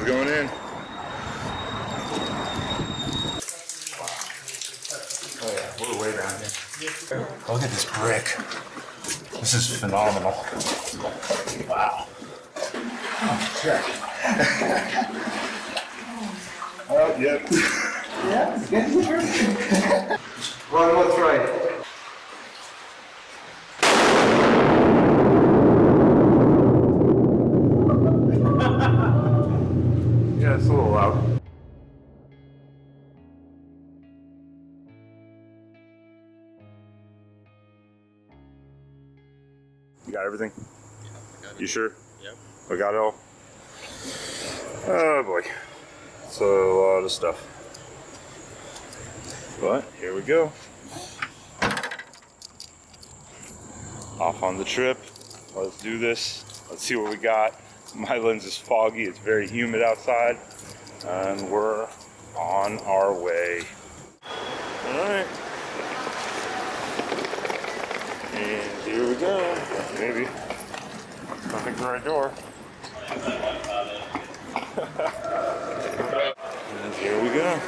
going in. Oh yeah, we're way down here. Look at this brick. This is phenomenal. Wow. Oh, check. Oh, yep. Yeah, it's getting here. One more try. Yeah, it's a little loud. You got everything? Yeah, I got it. You sure? Yep. We got it all? Oh boy. It's a lot of stuff. But here we go. Off on the trip. Let's do this. Let's see what we got. My lens is foggy. It's very humid outside. And we're on our way. Alright. And here we go. Maybe. I think the right door. And here we go.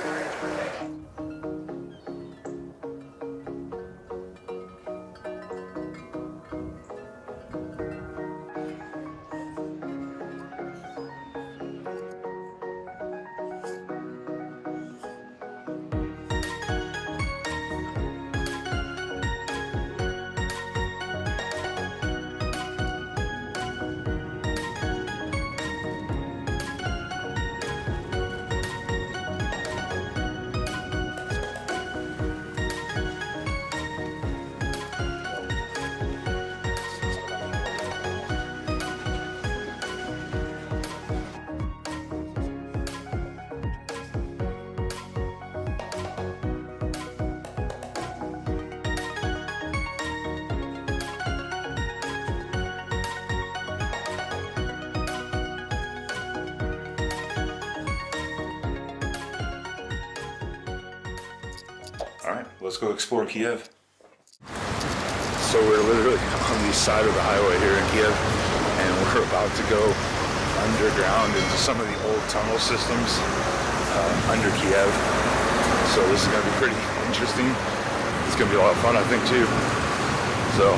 Alright, let's go explore Kiev. So we're literally on the side of the highway here in Kiev, and we're about to go underground into some of the old tunnel systems under Kiev. So this is going to be pretty interesting. It's going to be a lot of fun, I think, too. So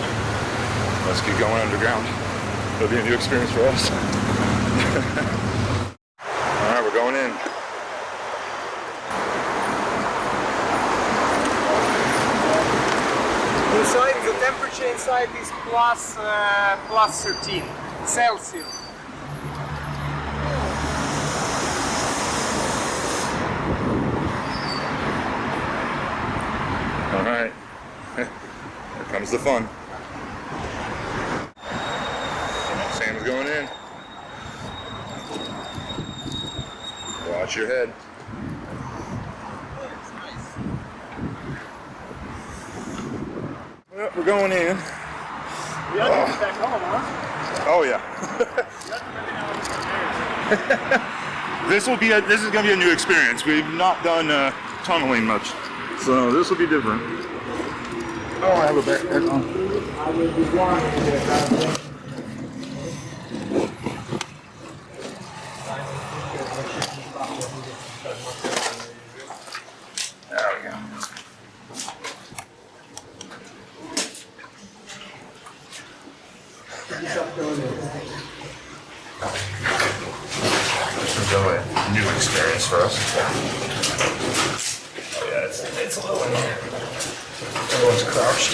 let's get going underground. It'll be a new experience for us. Alright, we're going in. Inside, the temperature inside is plus 13 Celsius. All right, here comes the fun. Sam's going in. Watch your head. Well, we're going in. We have to get back home, huh? Oh yeah. This is going to be a new experience. We've not done tunneling much, so this will be different. Oh, I have a backpack on. I will be warning you. There we go. This is a new experience for us. Oh yeah, it's a little in here. Everyone's crouched.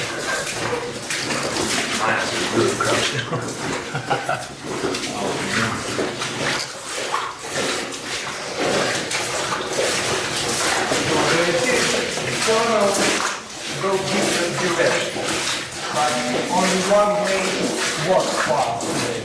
Mine is really crouched now. Go different directions. But only one way works fast today.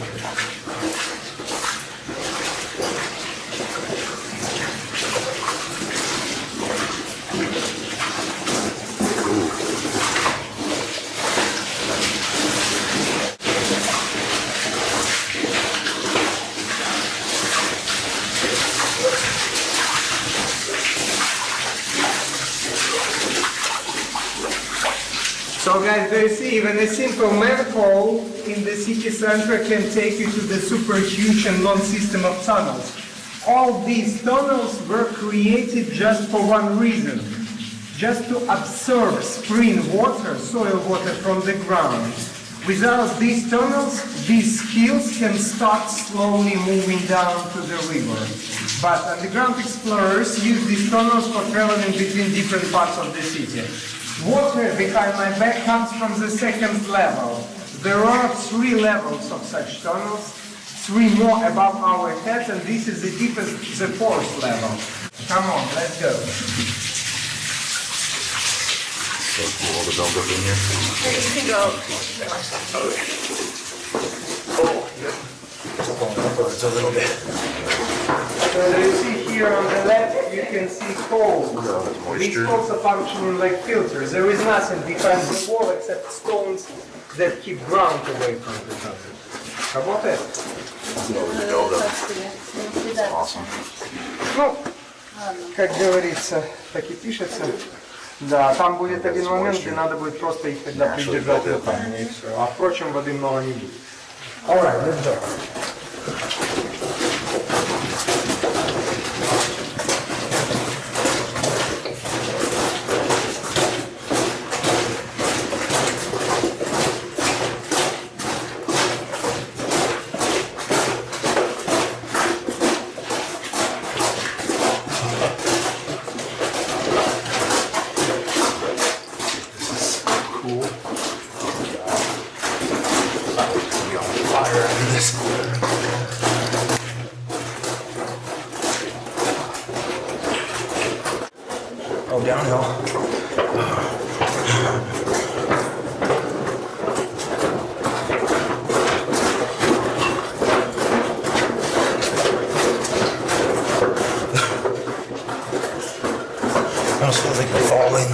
So guys, do you see, even a simple manhole in the city center can take you to the super huge and long system of tunnels. All these tunnels were created just for one reason, just to absorb spring water, soil water from the ground. Without these tunnels, these hills can start slowly moving down to the river. But underground explorers use these tunnels for traveling between different parts of the city. Water behind my back comes from the second level. There are 3 levels of such tunnels, 3 more above our heads, and this is the deepest, the 4th level. Come on, let's go. So cool to build up in here. You can go. It's a little bit. So you see here on the left, you can see holes. These holes are functioning like filters. There is nothing behind the wall except stones that keep ground away from the tunnel. How about it? Awesome. Ну, как говорится, так и пишется. Да, там будет один момент, где надо будет просто их тогда придержать руками, и все. А впрочем, воды много не будет. Alright, let's go. Oh, downhill. I almost feel like we're falling.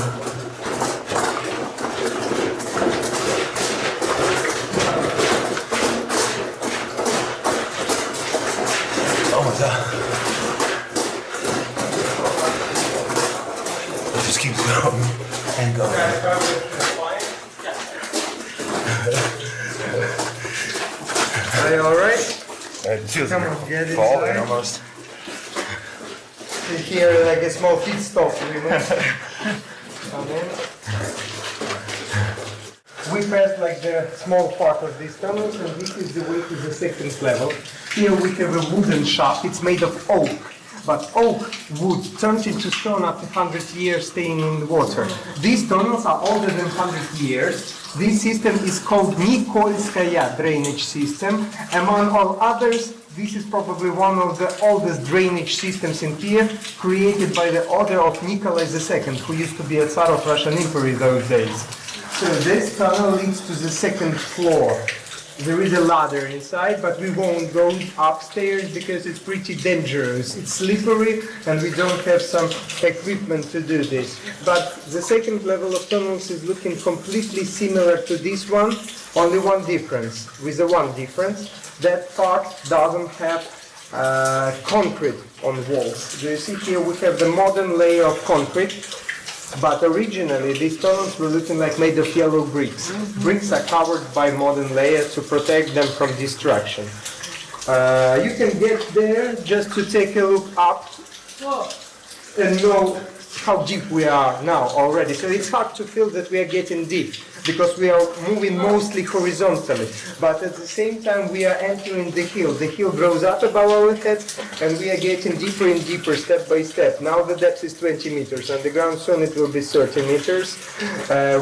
Oh my god. It just keeps going and going. Are you alright? It feels Come like on, get falling inside. almost. You hear like a small pit stop. Come in. We passed like the small part of these tunnels, and this is the way to the second level. Here we have a wooden shaft. It's made of oak, but oak wood turns into stone after 100 years staying in the water. These tunnels are older than 100 years. This system is called Nikolskaya drainage system. Among all others, this is probably one of the oldest drainage systems in Kiev, created by the order of Nikolai II, who used to be a Tsar of Russian Empire those days. So this tunnel leads to the second floor. There is a ladder inside, but we won't go upstairs because it's pretty dangerous. It's slippery and we don't have some equipment to do this. But the second level of tunnels is looking completely similar to this one, only one difference. With the one difference, that part doesn't have concrete on walls. Do you see here we have the modern layer of concrete? But originally, these tunnels were looking like made of yellow bricks. Bricks are covered by modern layers to protect them from destruction. You can get there just to take a look up and know how deep we are now already. So it's hard to feel that we are getting deep because we are moving mostly horizontally. But at the same time, we are entering the hill. The hill grows up above our heads and we are getting deeper and deeper step by step. Now the depth is 20 meters. Underground soon it will be 30 meters.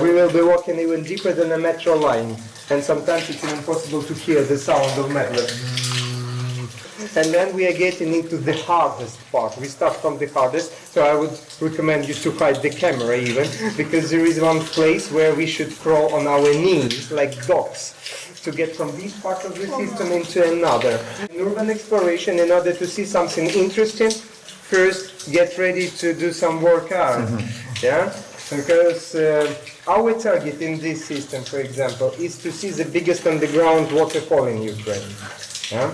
We will be walking even deeper than a metro line. And sometimes it's even possible to hear the sound of metal. And then we are getting into the hardest part. We start from the hardest, so I would recommend you to hide the camera even, because there is one place where we should crawl on our knees, like dogs, to get from this part of the system into another. In urban exploration, in order to see something interesting, first get ready to do some workout. Yeah? Because our target in this system, for example, is to see the biggest underground waterfall in Ukraine. Yeah?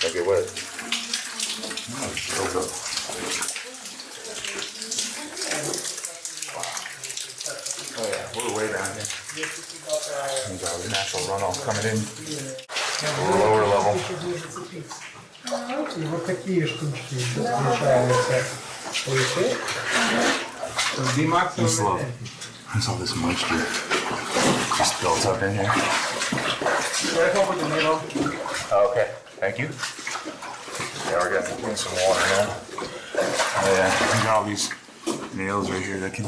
Okay, what? Oh yeah, we're way down here. There's all the natural runoff coming in. Lower level. И вот такие штучки включаются. Just love. There's all this moisture just built up in here. Oh, okay, thank you. Yeah, we're getting some water now. Oh yeah, we got all these nails right here that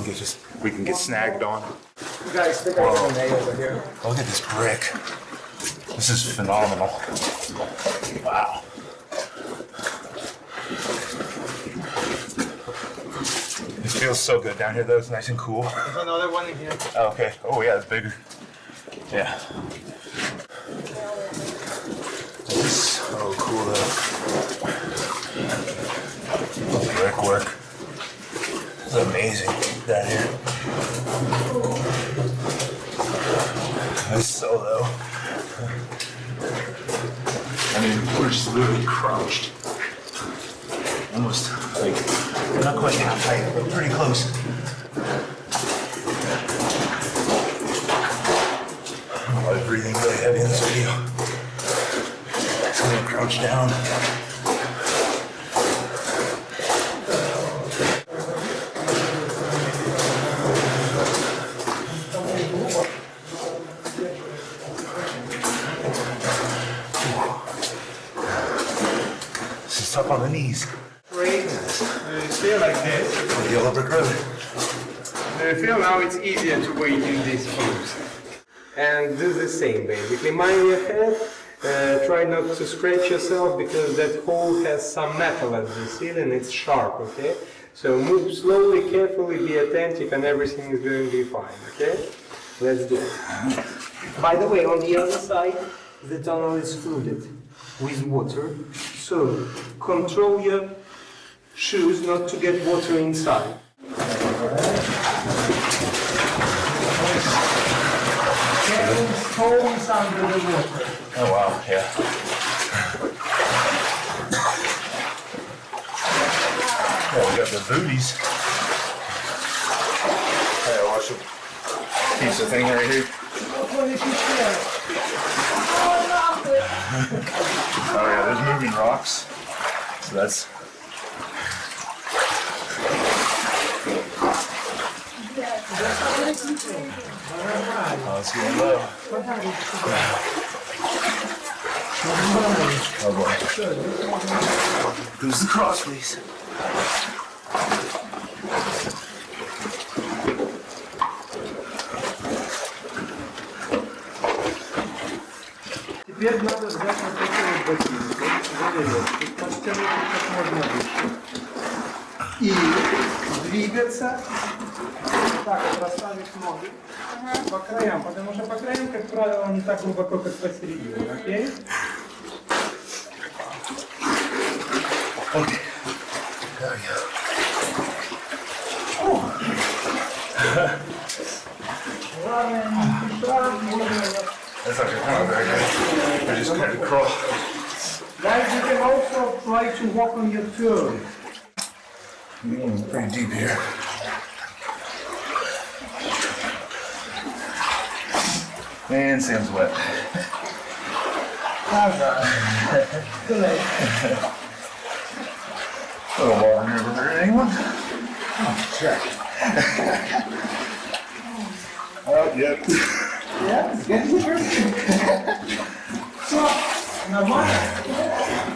we can get snagged on. Guys, look at the nail over here. Look at this brick. This is phenomenal. Wow. It feels so good down here though, it's nice and cool. There's another one in here. Oh, okay. Oh yeah, it's bigger. Yeah. This is so cool though. Brickwork. It's amazing down here. It's so low. I mean, we're just literally crouched. Almost like, not quite half height, but pretty close. I'm breathing really heavy in this video. Just gonna crouch down. This is tough on the knees. Great. You feel like this. Yellow brick road. You feel now it's easier to wait in these pose. And do the same basically. Mind your head. Try not to scratch yourself because that hole has some metal at the ceiling. It's sharp, okay? So move slowly, carefully, be attentive, and everything is going to be fine, okay? Let's do it. By the way, on the other side, the tunnel is flooded with water. So control your shoes not to get water inside. Getting stones under the water. Oh wow, yeah. Yeah, we got the booties. Hey, watch a piece of thing right here. Oh yeah, there's moving rocks. So that's... Oh, it's getting low. Oh boy. Who's the cross, please? Теперь надо взять вот такие вот ботинки, подтянуть их как можно выше. И двигаться, так вот расставить ноги по краям, потому что по краям, как правило, не так глубоко, как посередине, окей? Okay. There we go. That's actually kind of very good. I just kind of crawl. Guys, you can also try to walk on your toes. Pretty deep here. And Sam's wet. Too late. A little water in here, but there anyone? Oh, check. Oh, yep. Yeah, it's getting here.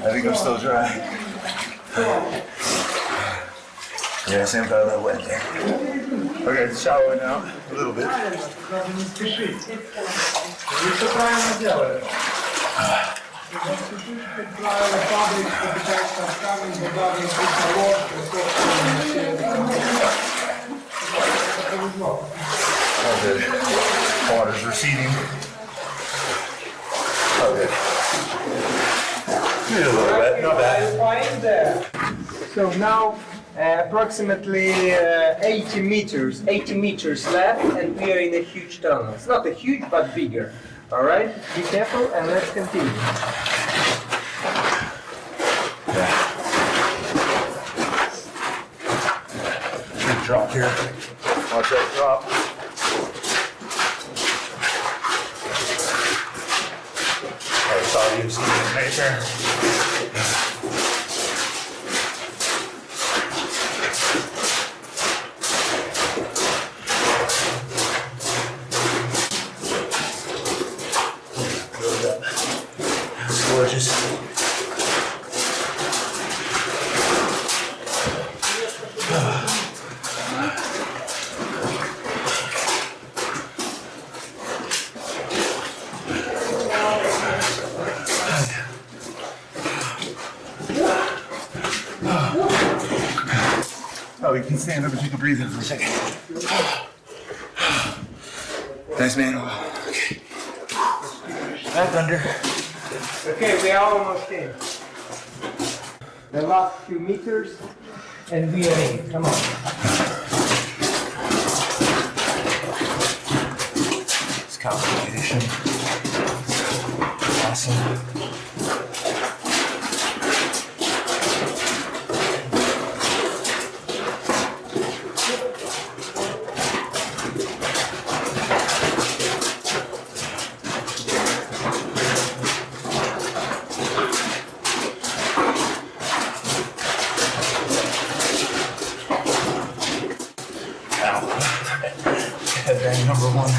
I think I'm still dry. Yeah, Sam got a little wet there. Okay, it's shallowing out a little bit. Oh, good. Water's receding. Oh, good. Maybe a little wet, not bad. So now approximately 80 meters left, and we are in a huge tunnel. It's not a huge, but bigger. All right, be careful, and let's continue. Big drop here. Watch that drop. use paper. Gorgeous. Oh, you can stand up and take a breather for a second. Thanks, man. Okay. Back under. Okay, we are almost in. The last few meters, and we are in. Come on. It's complication. Awesome. Headbang number one.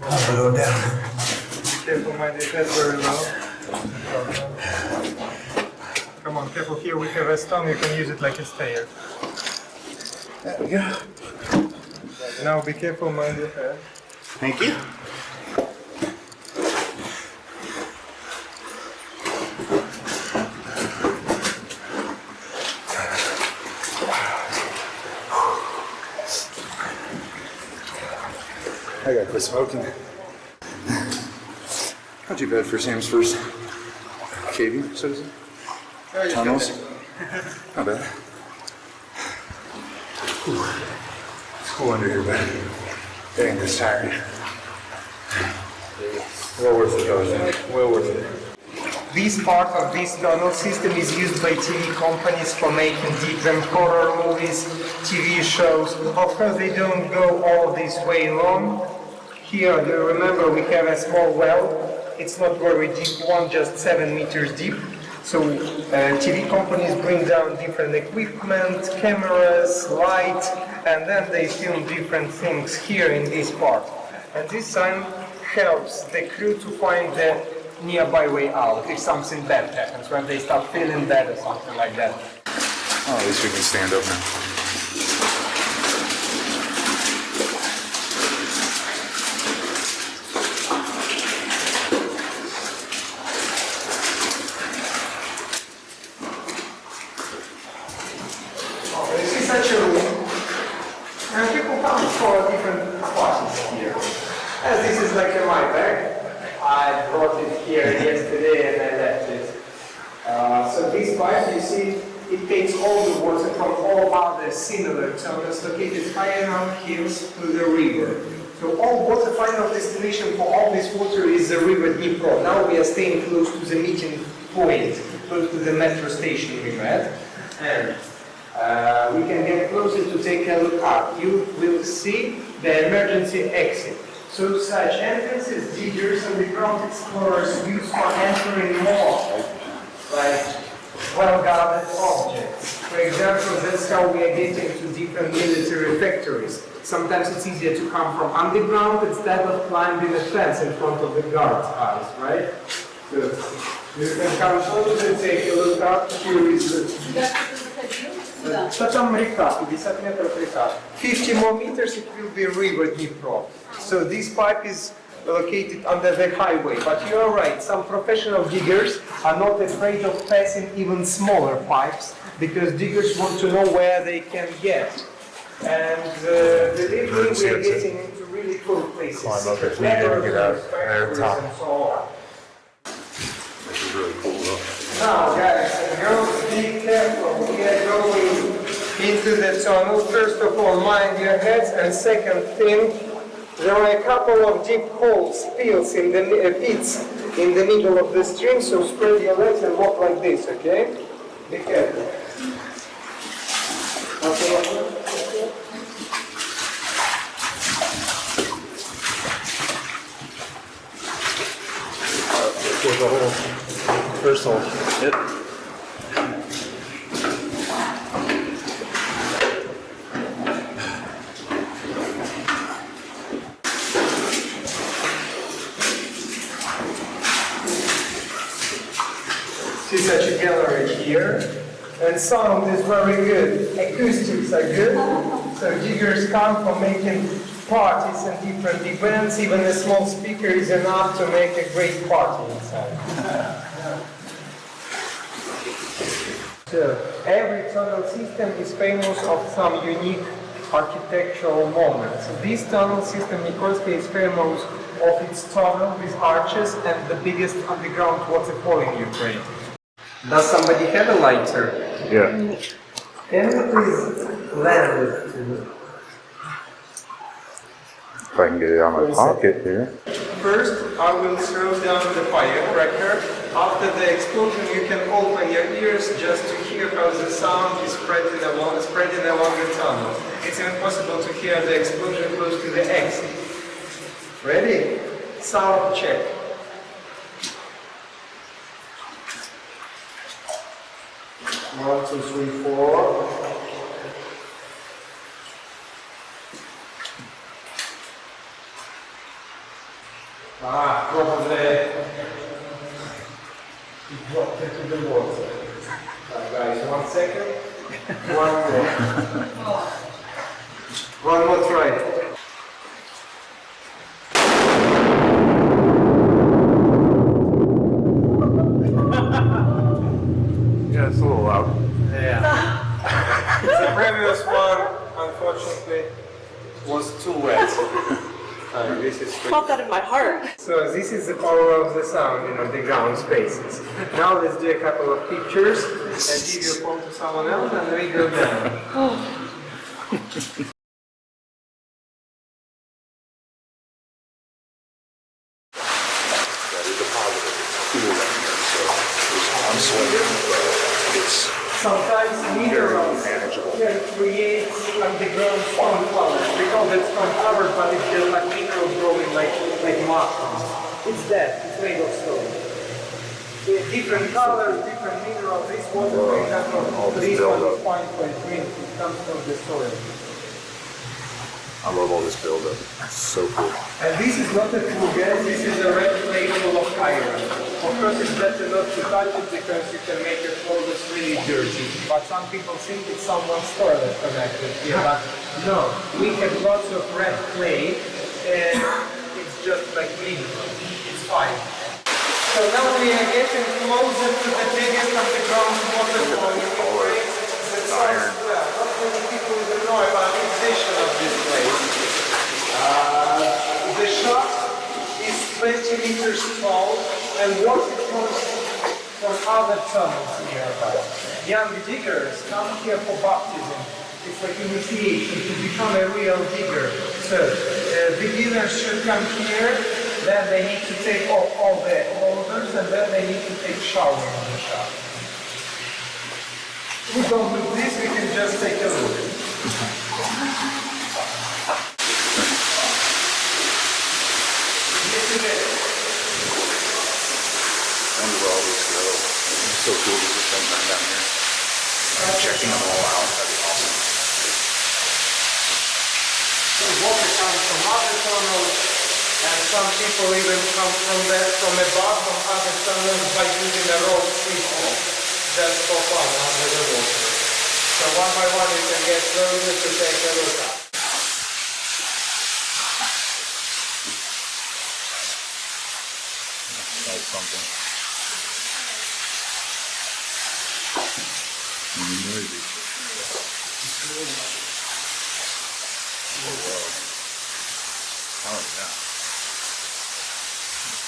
I'll go down. Be careful, mind your head very low. Come on, careful here. We have a stone. You can use it like a stair. There we go. Now be careful, mind your head. Thank you. I gotta quit smoking. Not too bad for Sam's first caving, so to say. Tunnels. Not bad. Whew. It's cool under here, but getting this tired. Well worth it, though. Well worth it. This part of this tunnel system is used by TV companies for making different horror movies, TV shows. Of course, they don't go all this way long. Here, do you remember we have a small well? It's not very deep one, just 7 meters deep. So TV companies bring down different equipment, cameras, light, and then they film different things here in this part. And this sign helps the crew to find the nearby way out if something bad happens, when they start feeling bad or something like that. Oh, at least we can stand up now. This is such a room, and people come for different classes here. As this is like my bag, I brought it here yesterday and I left it. So this pipe, you see, it takes all the water from all other similar tunnels located higher on hills to the river. So all water final destination for all this water is the river Dnipro. Now we are staying close to the meeting point, close to the metro station we met. And we can get closer to take a look up. You will see the emergency exit. So such entrances, diggers and the ground explorers use for entering more, like well-guarded objects. For example, that's how we are getting to different military factories. Sometimes it's easier to come from underground instead of climbing a fence in front of the guard's eyes, right? So you can come closer and take a look up. Here is the... Там река, 50 метров река. 50 more meters it will be river Dnipro. So this pipe is located under the highway. But you are right, some professional diggers are not afraid of passing even smaller pipes because diggers want to know where they can get. And believe me, we are getting into really cool places. Climb up if we need to get out there top. And so on. This is really cool though. Now guys and girls, be careful. We are going into the tunnel. First of all, mind your heads, and second thing, There are a couple of deep holes, pits in the middle of the stream, so spread your legs and walk like this, okay? Be careful. Okay. Here's the hole. First hole. Yep. See such a gallery here, and sound is very good. Acoustics are good, so diggers come for making parties and different events. Even a small speaker is enough to make a great party inside. So every tunnel system is famous of some unique architectural moments. This tunnel system, Nikolska, is famous of its tunnel with arches and the biggest underground waterfall in Ukraine. Does somebody have a lighter? Yeah. Can you please land it to me? If I can get it out of my pocket here. First, I will throw down the firecracker. After the explosion, you can open your ears just to hear how the sound is spreading along the tunnel. It's impossible to hear the explosion close to the exit. Ready? Sound check. One, two, three, four. Probably it dropped into the water. Guys, 1 second. One more. One more try. Yeah, it's a little loud. Yeah. The previous one, unfortunately, was too wet. This is Felt that in my heart. So this is the power of the sound in underground spaces. Now let's do a couple of pictures and give your phone to someone else and we go down. That is a positive. It's cool down here, so I'm sweating, but it's Sometimes minerals manageable. can create underground stone flowers. We call that stone flowers, but it's just like minerals growing like mushrooms. It's that, it's made of stone. With different colors, different minerals. This water, for example, this one is fine for a drink. It comes from the soil. I love all this buildup. It's so cool. And this is not a true gas, this is a red plate full of iron. Of course, it's better not to touch it because you can make your clothes really dirty. But some people think it's someone's toilet connected here, but no. We have lots of red clay and it's just like mineral. It's fine. So now we are getting closer to the biggest underground waterfall in Ukraine. Not many people even know about the position of this place. The shaft is 20 meters tall and water comes from other tunnels nearby. Young diggers come here for baptism. It's like initiation to become a real digger. So beginners should come here, then they need to take off all the holders and then they need to take shower in the shaft. We don't do this, we can just take a look. This is it. I wonder where all these go. It's so cool to just spend time down here. Checking them all out. That'd be awesome. So water comes from other tunnels, and some people even come from above, from other tunnels by using a rope system, just for fun under the water. So one by one you can get closer to take a look at. Like something. Noisy. Oh, wow. Oh, yeah.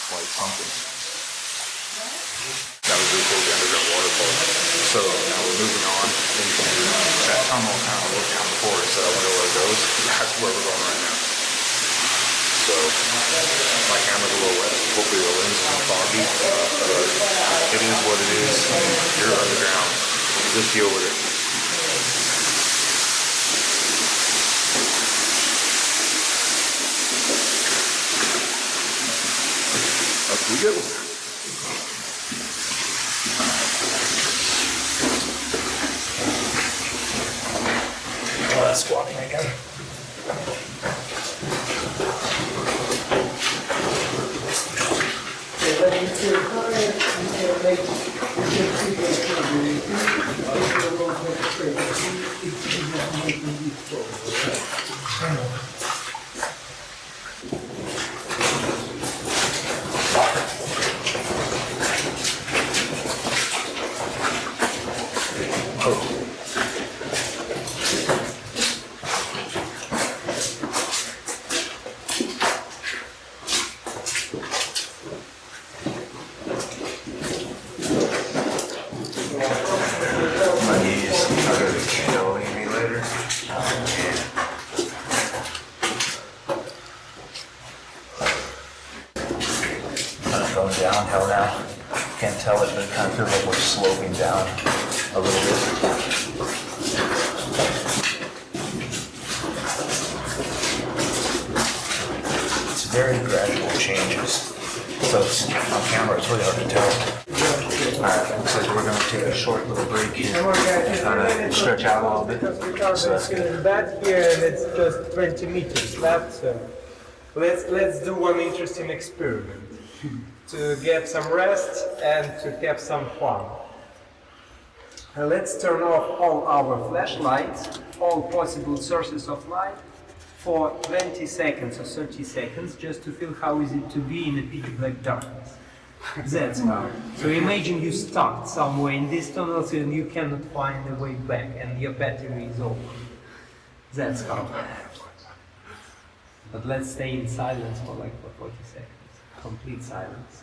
Quite something. That was really cool, the underground waterfall. So now we're moving on into that tunnel kind of looked down before, so I wonder where it goes. That's where we're going right now. So my camera's a little wet. Hopefully the lens isn't foggy. But it is what it is. You're underground. Just deal with it. Up we go. Oh, that's squatting again. Going downhill now. Can't tell it, but it kind of feels like we're sloping down a little bit. It's very gradual changes. So it's, on camera, it's really hard to tell. Alright, looks like we're going to take a short little break here. Kind of stretch out a little bit. So that's good. That here, and it's just 20 meters left. So let's do one interesting experiment. To get some rest and to have some fun. Let's turn off all our flashlights, all possible sources of light for 20 seconds or 30 seconds, just to feel how is it to be in a pitch black darkness. That's how. So imagine you stuck somewhere in these tunnels and you cannot find a way back and your battery is over. That's how. But let's stay in silence for 40 seconds. Complete silence.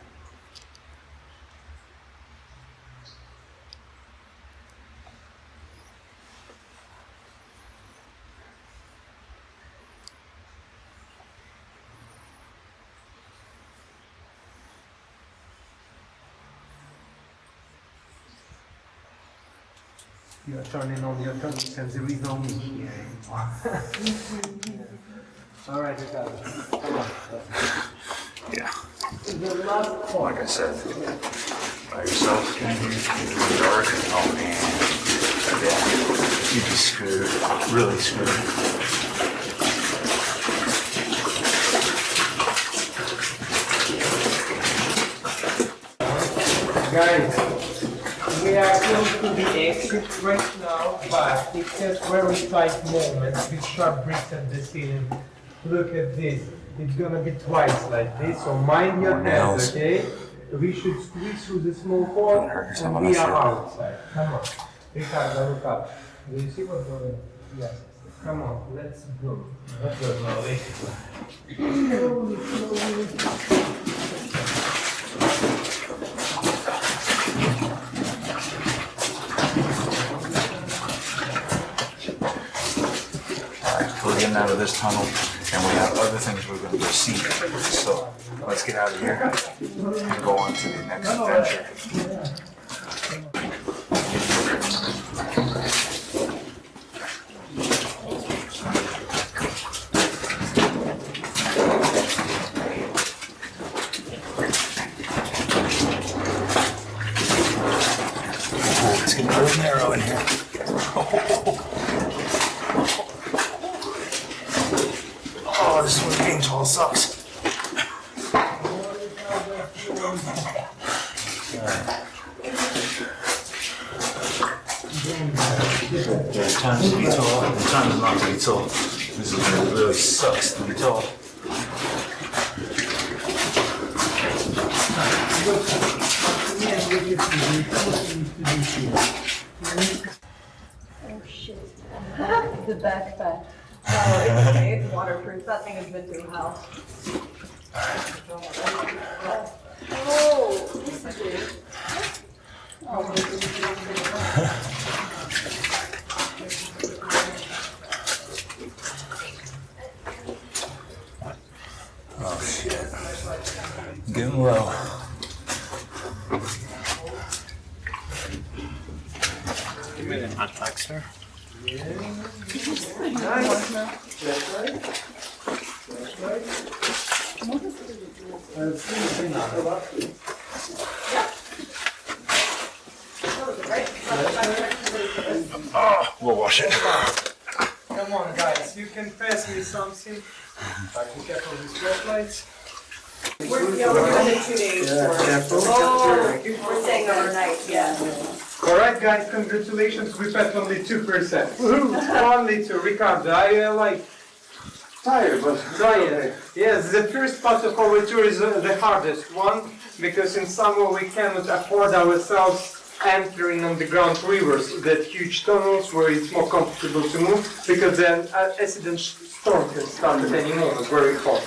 You are turning on your tunnels and there is no me here anymore. Alright, you got it. Come on. Yeah. The last point. Like I said, by yourself, in the dark. Oh man. Yeah. You'd be screwed. Really screwed. Guys, we are close to the exit right now, but it's just very tight moments with sharp bricks at the ceiling. Look at this. It's gonna be twice like this, so mind your hands, okay? We should squeeze through the small hole and we are outside. Come on. Ricardo, look up. Do you see what's going on? Yes. Come on, let's go. Let's go, slowly. Slowly, slowly. We're getting out of this tunnel, and we have other things we're going to go see. So let's get out of here and go on to the next adventure. Oh, it's getting really narrow in here. Oh, this is where being tall sucks. There are times to be tall and times not to be tall. This is where it really sucks to be tall. Oh shit. The backpack. Oh, it's okay. It's waterproof. That thing has been through hell. Oh, this is weird. Oh, this is Getting low. Hot back, sir. Oh, we'll wash it. Come on, guys, you can pass me something. Be careful with flashlights. We're doing it 2 days. Oh, we're staying overnight, yeah. Alright guys, congratulations, we passed only 2%. Only 2, Ricardo, I like tired, but tired. Yes, the first part of our tour is the hardest one, because in summer we cannot afford ourselves entering underground rivers, that huge tunnels where it's more comfortable to move, because then accident storm can start at any moment, very hot.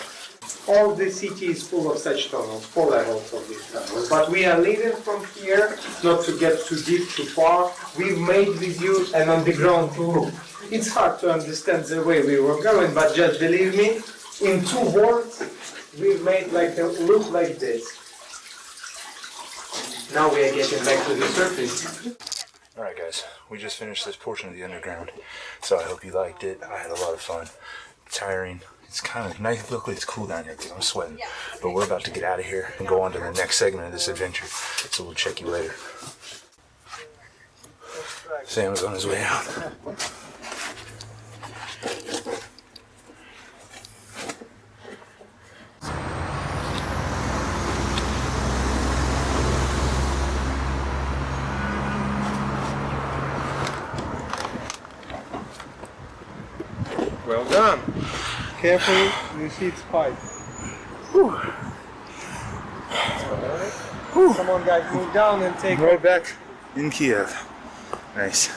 All the city is full of such tunnels, 4 levels of these tunnels. But we are leaving from here, not to get too deep, too far. We've made with you an underground loop. It's hard to understand the way we were going, but just believe me, in 2 words, we've made like a loop like this. Now we are getting back to the surface. Alright guys, we just finished this portion of the underground, so I hope you liked it. I had a lot of fun. Tiring. It's kind of nice. Luckily it's cool down here because I'm sweating. But we're about to get out of here and go on to the next segment of this adventure. So we'll check you later. Sam's on his way out. Well done. Carefully, you see it's pipe. Come on guys, move down and take Right back in Kiev. Nice.